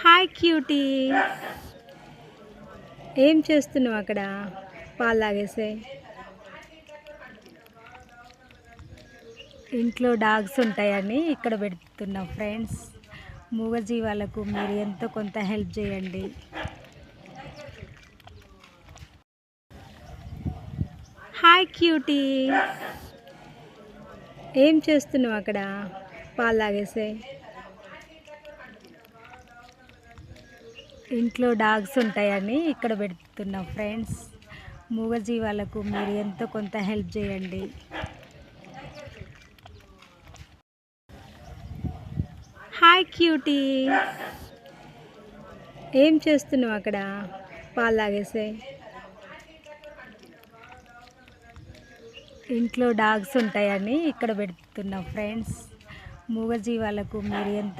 Hi cutie, ఏం చేస్తున్నావు అక్కడ? పాలు తాగేసే. ఇంట్లో డాగ్స్ ఉంటాయని ఇక్కడ పెడుతున్నాం ఫ్రెండ్స్. మూగజీవాలకు మీరు ఎంతో కొంత హెల్ప్ చేయండి. హాయ్ క్యూటీ, ఏం చేస్తున్నావు అక్కడ? పాలు తాగేసే. ఇంట్లో డాగ్స్ ఉంటాయని ఇక్కడ పెడుతున్నాం ఫ్రెండ్స్. మూగజీవాలకు మీరు ఎంతో కొంత హెల్ప్ చేయండి. హాయ్ క్యూటీ, ఏం చేస్తున్నావు అక్కడ? పాలు తాగేసే. ఇంట్లో డాగ్స్ ఉంటాయని ఇక్కడ పెడుతున్నాం ఫ్రెండ్స్. మూగజీవాలకు మీరు ఎంతో